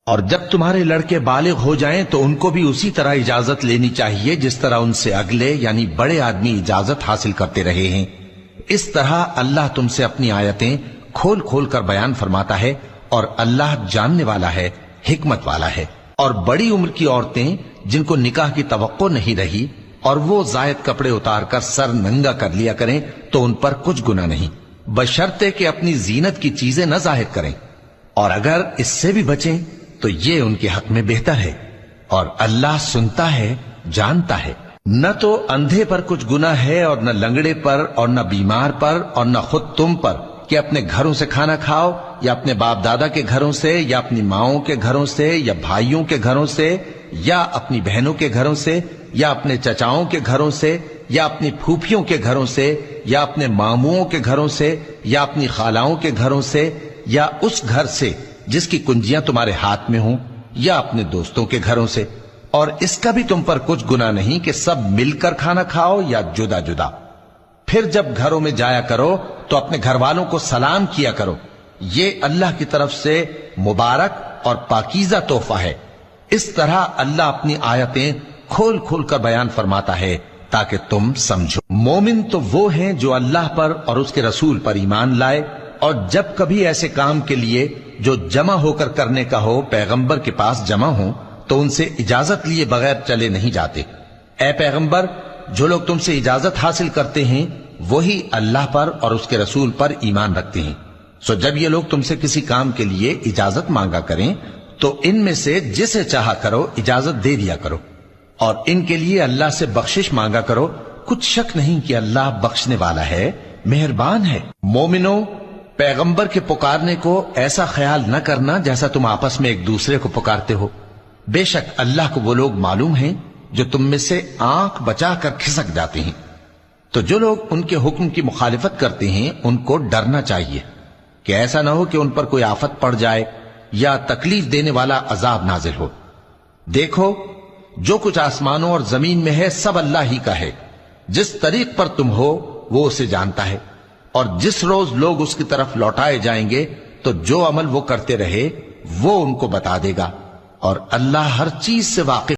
اور جب تمہارے لڑکے بالغ ہو جائیں تو ان کو بھی اسی طرح اجازت لینی چاہیے جس طرح ان سے اگلے یعنی بڑے آدمی اجازت حاصل کرتے رہے ہیں۔ اس طرح اللہ تم سے اپنی آیتیں کھول کھول کر بیان فرماتا ہے، اور اللہ جاننے والا ہے، حکمت والا ہے۔ اور بڑی عمر کی عورتیں جن کو نکاح کی توقع نہیں رہی اور وہ زائد کپڑے اتار کر سر ننگا کر لیا کریں تو ان پر کچھ گناہ نہیں، بشرطے کہ اپنی زینت کی چیزیں نہ ظاہر کریں، اور اگر اس سے بھی بچیں تو یہ ان کے حق میں بہتر ہے، اور اللہ سنتا ہے، جانتا ہے۔ نہ تو اندھے پر کچھ گناہ ہے اور نہ لنگڑے پر اور نہ بیمار پر اور نہ خود تم پر کہ اپنے گھروں سے کھانا کھاؤ، یا اپنے باپ دادا کے گھروں سے، یا اپنی ماؤں کے گھروں سے، یا بھائیوں کے گھروں سے، یا اپنی بہنوں کے گھروں سے، یا اپنے چچاؤں کے گھروں سے، یا اپنی پھوپھیوں کے گھروں سے، یا اپنے ماموؤں کے گھروں سے، یا اپنی خالاؤں کے گھروں سے، یا اس گھر سے جس کی کنجیاں تمہارے ہاتھ میں ہوں، یا اپنے دوستوں کے گھروں سے۔ اور اس کا بھی تم پر کچھ گناہ نہیں کہ سب مل کر کھانا کھاؤ یا جدا جدا۔ پھر جب گھروں میں جایا کرو تو اپنے گھر والوں کو سلام کیا کرو، یہ اللہ کی طرف سے مبارک اور پاکیزہ تحفہ ہے۔ اس طرح اللہ اپنی آیتیں کھول کھول کر بیان فرماتا ہے تاکہ تم سمجھو۔ مومن تو وہ ہیں جو اللہ پر اور اس کے رسول پر ایمان لائے، اور جب کبھی ایسے کام کے لیے جو جمع ہو کر کرنے کا ہو پیغمبر کے پاس جمع ہوں تو ان سے اجازت لیے بغیر چلے نہیں جاتے۔ اے پیغمبر، جو لوگ تم سے اجازت حاصل کرتے ہیں وہی اللہ پر اور اس کے رسول پر ایمان رکھتے ہیں، سو جب یہ لوگ تم سے کسی کام کے لیے اجازت مانگا کریں تو ان میں سے جسے چاہا کرو اجازت دے دیا کرو، اور ان کے لیے اللہ سے بخشش مانگا کرو، کچھ شک نہیں کہ اللہ بخشنے والا ہے، مہربان ہے۔ مومنو، پیغمبر کے پکارنے کو ایسا خیال نہ کرنا جیسا تم آپس میں ایک دوسرے کو پکارتے ہو، بے شک اللہ کو وہ لوگ معلوم ہیں جو تم میں سے آنکھ بچا کر کھسک جاتے ہیں۔ تو جو لوگ ان کے حکم کی مخالفت کرتے ہیں ان کو ڈرنا چاہیے کہ ایسا نہ ہو کہ ان پر کوئی آفت پڑ جائے یا تکلیف دینے والا عذاب نازل ہو۔ دیکھو، جو کچھ آسمانوں اور زمین میں ہے سب اللہ ہی کا ہے، جس طریق پر تم ہو وہ اسے جانتا ہے، اور جس روز لوگ اس کی طرف لوٹائے جائیں گے تو جو عمل وہ کرتے رہے وہ ان کو بتا دے گا، اور اللہ ہر چیز سے واقف